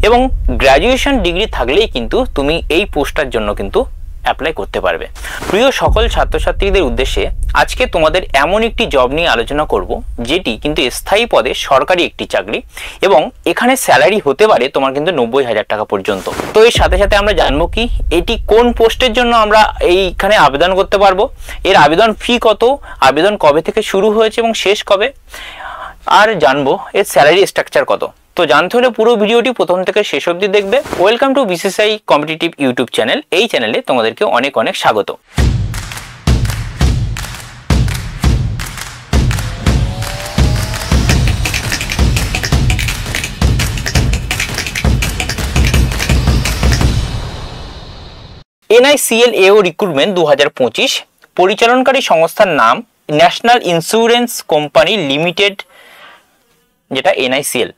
এবং graduation degree থাকলেই কিন্তু তুমি এই পোস্টটার জন্য কিন্তু অ্যাপ্লাই করতে পারবে। প্রিয় সকল ছাত্রছাত্রীদের উদ্দেশ্যে আজকে তোমাদের এমন একটি জব নিয়ে আলোচনা করব যেটি কিন্তু স্থায়ী পদে সরকারি একটি চাকরি এবং এখানে স্যালারি হতে পারে তোমার কিন্তু 90,000 টাকা পর্যন্ত। তো এর সাথে সাথে আমরা জানবো কি এটি কোন পোস্টের জন্য আমরা এইখানে আবেদন করতে পারবো, এর আবেদন ফি কত, আবেদন কবে থেকে শুরু হয়েছে এবং শেষ কবে, আর জানবো এর স্যালারি স্ট্রাকচার কত। তো জানতে হলে পুরো ভিডিওটি প্রথম থেকে শেষ অবধি দেখবে। Welcome to BCSI competitive YouTube channel. এই চ্যানেলে তোমাদেরকে অনেক অনেক স্বাগত। NICL AO রিক্রুটমেন্ট 2025, পরিচালনকারী সংস্থার নাম ন্যাশনাল ইন্স্যুরেন্স কোম্পানি লিমিটেড, যেটা NICL।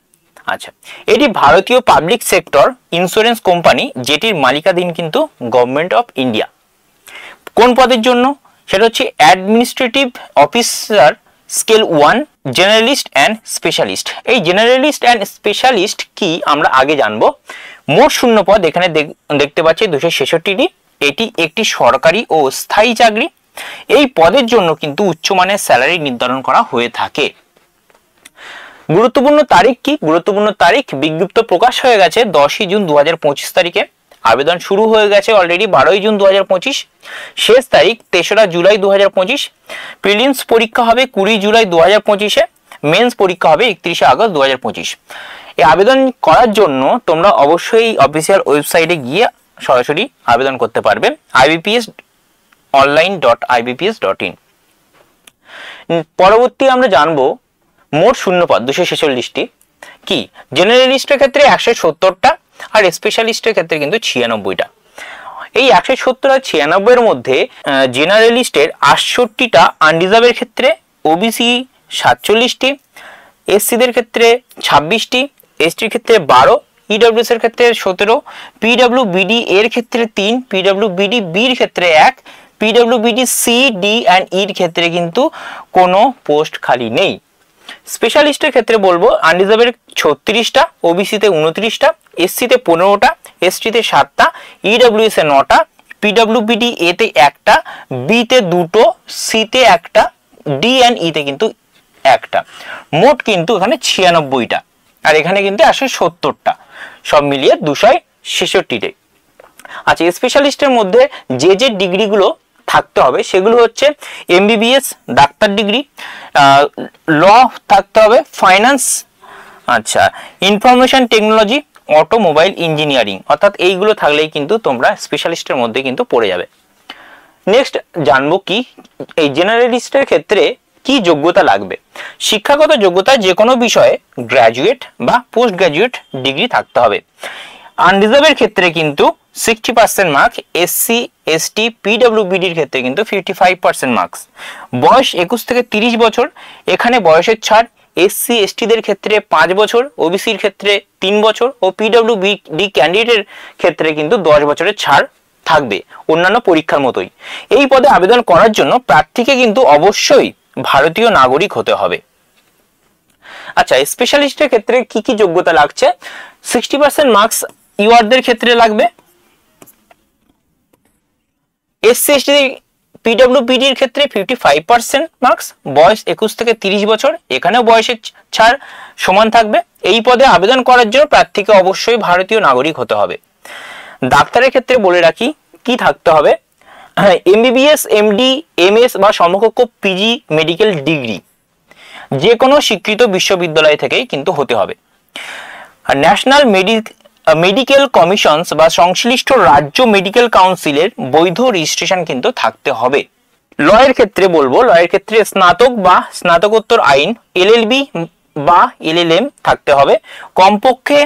আচ্ছা, এটি ভারতীয় পাবলিক সেক্টর ইন্স্যুরেন্স কোম্পানি যেটির মালিকাধীন কিন্তু গভর্নমেন্ট অফ ইন্ডিয়া। কোন পদের জন্য? সেটা হচ্ছে administrative officer scale 1, generalist and specialist. এই জেনারেলিস্ট অ্যান্ড স্পেশালিস্ট কি আমরা আগে জানবো। মোট শূন্য পদ এখানে দেখতে পাচ্ছি 266টি। এটি একটি সরকারি ও স্থায়ী চাকরি। এই পদের জন্য কিন্তু উচ্চমানের স্যালারি নির্ধারণ করা হয়ে থাকে। গুরুত্বপূর্ণ তারিখ কি? গুরুত্বপূর্ণ তারিখ, বিজ্ঞপ্তি প্রকাশ হয়ে গেছে 10ই জুন 2025 তারিখে। আবেদন শুরু হয়ে গেছে অলরেডি 12ই জুন 2025। শেষ তারিখ 3রা জুলাই 2025। প্রিলিমস পরীক্ষা হবে 20 জুলাই 2025-এ। মেন্স পরীক্ষা হবে 31শে আগস্ট 2025। এই আবেদন করার জন্য তোমরা অবশ্যই অফিসিয়াল ওয়েবসাইটে গিয়ে সরাসরি আবেদন করতে পারবে, ibpsonline.ibps.in। পরবর্তী আমরা জানবো মোট শূন্যপদ 246টি। কি? জেনারেলিস্টের ক্ষেত্রে 170টা আর স্পেশালিস্টের ক্ষেত্রে কিন্তু 96টা। এই 170 আর 96-এর মধ্যে জেনারেলিস্টের 68টা আনরিজার্ভের ক্ষেত্রে, ওবিসি 47টি, এসসিদের ক্ষেত্রে 26টি, এসটির ক্ষেত্রে 12, ইডব্লিউএস এর ক্ষেত্রে 17, পিডব্লিউবিডি এর ক্ষেত্রে 3, পিডব্লিউবিডি বির ক্ষেত্রে 1, পিডব্লিউবিডি সি, ডি অ্যান্ড ইর ক্ষেত্রে কিন্তু কোনো পোস্ট খালি নেই। স্পেশালিস্টের ক্ষেত্রে বলবো আনরিজার্ভের 36টা, ওবিসিতে 29টা, এসসিতে 15টা, এসটিতে 7টা, ইডব্লিউএস এ 9টা, পিডব্লিউবিডি এতে 1টা, বিতে 2টো, সিতে 1টা, ডি অ্যান্ড ইতে কিন্তু 1টা। মোট কিন্তু এখানে 96টা আর এখানে কিন্তু 170টা, সব মিলিয়ে 266তে। আচ্ছা, স্পেশালিস্টের মধ্যে যে ডিগ্রিগুলো থাকতে হবে সেগুলো হচ্ছে এমবিবিএস ডাক্তার ডিগ্রি, ল থাকতে হবে, ফাইন্যান্স, আচ্ছা ইনফরমেশন টেকনোলজি, অটোমোবাইল ইঞ্জিনিয়ারিং, অর্থাৎ এইগুলো থাকলেই কিন্তু তোমরা স্পেশালিস্টের মধ্যে কিন্তু পড়ে যাবে। নেক্সট জানবো কি এই জেনারেলিস্টের ক্ষেত্রে কি যোগ্যতা লাগবে। শিক্ষাগত যোগ্যতা যে কোনো বিষয়ে গ্র্যাজুয়েট বা পোস্ট গ্র্যাজুয়েট ডিগ্রি থাকতে হবে। আনরিজার্ভের ক্ষেত্রে কিন্তু 60% মার্কস, এসসি এসটি পিডব্লিউবিডির ক্ষেত্রে কিন্তু 55% মার্কস। বয়স 21 থেকে 30 বছর, এখানে বয়সের ছাড়। এসসি এসটিদের ক্ষেত্রে 5 বছর, ওবিসির ক্ষেত্রে 3 বছর ও পিডব্লিউবিডি ক্যান্ডিডেটের ক্ষেত্রে কিন্তু 10 বছরের ছাড় থাকবে অন্যান্য পরীক্ষার মতোই। এই পদে আবেদন করার জন্য প্রার্থীকে কিন্তু অবশ্যই ভারতীয় নাগরিক হতে হবে। আচ্ছা, স্পেশালিস্টের ক্ষেত্রে কি কি যোগ্যতা লাগছে। 60% মার্কস ইউআরদের ক্ষেত্রে লাগবে। এসসি এসটি পিডব্লিউবিডির ক্ষেত্রে 55% মার্কস। বয়স 21 থেকে 30 বছর, এখানেও বয়সের ছাড় সমান থাকবে। এই পদে আবেদন করার জন্য প্রার্থীকে অবশ্যই ভারতীয় নাগরিক হতে হবে। ডাক্তারের ক্ষেত্রে বলে রাখি কি থাকতে হবে। এমবিবিএস, এমডি, এমএস বা সমকক্ষ পিজি মেডিকেল ডিগ্রি যে কোনো স্বীকৃত বিশ্ববিদ্যালয় থেকেই কিন্তু হতে হবে। ন্যাশনাল মেডিকেল কমিশনস বা সংশ্লিষ্ট রাজ্য মেডিকেল কাউন্সিলের বৈধ রেজিস্ট্রেশন কিন্তু থাকতে হবে। লয়ের ক্ষেত্রে বলবো, লয়ের ক্ষেত্রে স্নাতক বা স্নাতকোত্তর আইন, এলএলবি বা এলএলএম থাকতে হবে। কমপক্ষে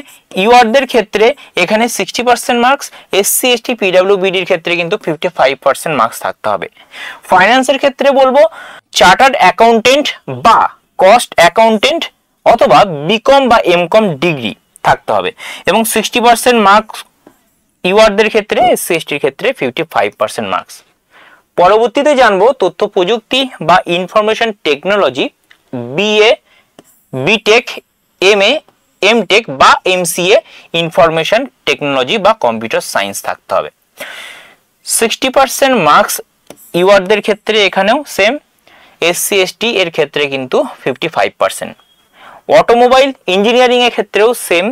ইউআরদের ক্ষেত্রে এখানে 60% মার্কস, এসসি এসটি পিডব্লিউবিডির ক্ষেত্রে কিন্তু 55% মার্কস থাকতে হবে। ফাইন্যান্সের ক্ষেত্রে বলবো চার্টার্ড অ্যাকাউন্টেন্ট বা কস্ট অ্যাকাউন্টেন্ট অথবা বিকম বা এমকম ডিগ্রি থাকতে হবে এবং 60% মার্কস ইউআরদের ক্ষেত্রে, এসসি এসটির ক্ষেত্রে 55% মার্কস। পরবর্তীতে জানবো তথ্য প্রযুক্তি বা information technology, BA, BTech, MA, MTech বা এমসিএ ইনফরমেশন টেকনোলজি বা কম্পিউটার সায়েন্স থাকতে হবে। 60% মার্কস ইউআরদের ক্ষেত্রে এখানেও সেম, এসসি এসটি এর ক্ষেত্রে কিন্তু 55%। অটোমোবাইল ইঞ্জিনিয়ারিং এর ক্ষেত্রেও সেম,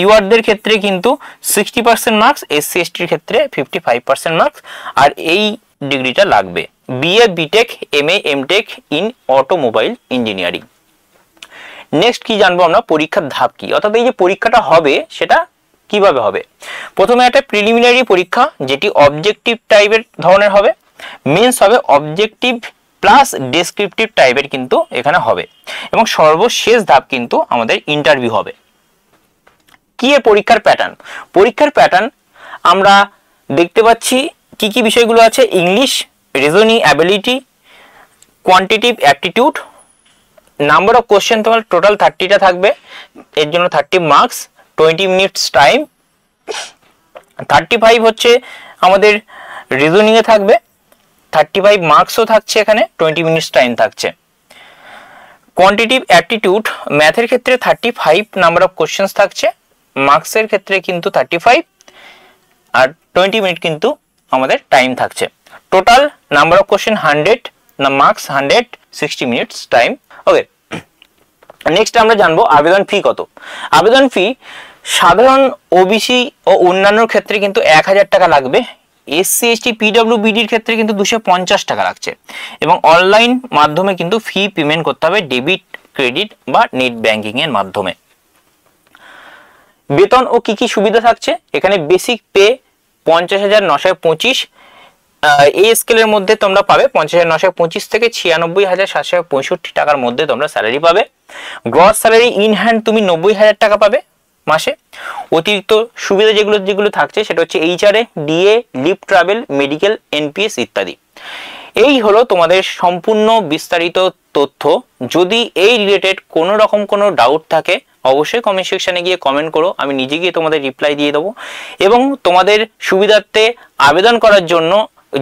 ইউআরদের ক্ষেত্রে কিন্তু 60% মার্কস, এসসি এসটির ক্ষেত্রে 55% মার্কস, আর এই ডিগ্রিটা লাগবে। BA BTech MA MTech in automobile engineering. Next কি জানবো আমরা, পরীক্ষার ধাপ কি, অর্থাৎ এই যে পরীক্ষাটা হবে সেটা কিভাবে হবে। প্রথমে একটা প্রিলিমিনারি পরীক্ষা যেটি অবজেক্টিভ টাইপের ধরনের হবে, মেন্স হবে অবজেক্টিভ প্লাস ডেসক্রিপটিভ টাইপের কিন্তু এখানে হবে, এবং সর্বশেষ ধাপ কিন্তু আমাদের ইন্টারভিউ হবে। কি এর পরীক্ষার প্যাটার্ন, পরীক্ষার প্যাটার্ন আমরা দেখতে পাচ্ছি কি কি বিষয়গুলো আছে, English, reasoning ability, quantitative aptitude, number of question তোমার টোটাল 30টা থাকবে, এর জন্য 30 মার্কস, 20 মিনিটস টাইম, 35 হচ্ছে আমাদের রিজনিং এ থাকবে, 35 মার্কসও থাকছে এখানে, 20 মিনিটস টাইম থাকছে। কোয়ান্টিটিভ অ্যাপটিটিউড ম্যাথের ক্ষেত্রে 35 নাম্বার অফ কোশ্চেন্স থাকছে, মার্কসের ক্ষেত্রে কিন্তু 35 আর 20 মিনিট কিন্তু আমাদের টাইম থাকছে। Total number of question 100, marks 100, 60 minutes time. Okay, next আমরা জানবো আবেদন ফি কত। আবেদন ফি সাধারণ ওবিসি ও অন্যান্য ক্ষেত্রে কিন্তু 1000 টাকা লাগবে, এসসি এসটি পিডব্লিউবিডির ক্ষেত্রে কিন্তু 250 টাকা লাগছে, এবং অনলাইন মাধ্যমে কিন্তু ফি পেমেন্ট করতে হবে ডেবিট, ক্রেডিট বা নেট ব্যাংকিং এর মাধ্যমে। বেতন ও কি কি সুবিধা থাকছে, এখানে বেসিক পে 50,925, এই স্কেলের মধ্যে তোমরা পাবে 50,925 থেকে 96,765 টাকার মধ্যে তোমরা স্যালারি পাবে। গ্রস স্যালারি ইন হ্যান্ড তুমি 90,000 টাকা পাবে মাসে। অতিরিক্ত সুবিধা যেগুলো যেগুলো থাকছে সেটা হচ্ছে HRA, DA, leave travel, medical, NPS ইত্যাদি। এই হলো তোমাদের সম্পূর্ণ বিস্তারিত তথ্য। যদি এই রিলেটেড কোনো রকম কোনো ডাউট থাকে অবশ্যই কমেন্ট সেকশনে গিয়ে কমেন্ট করো, আমি নিজে গিয়ে তোমাদের রিপ্লাই দিয়ে দেবো। এবং তোমাদের সুবিধার্থে আবেদন করার জন্য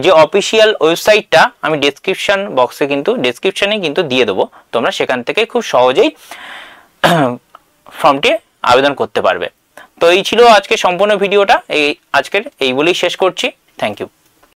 যে অফিসিয়াল ওয়েবসাইটটা আমি ডেসক্রিপশন বক্সে কিন্তু ডেসক্রিপশনে কিন্তু দিয়ে দেবো, তোমরা সেখান থেকে খুব সহজেই ফর্মটি আবেদন করতে পারবে। তো এই ছিল আজকে সম্পূর্ণ ভিডিওটা, আজকের এই বলেই শেষ করছি। Thank you.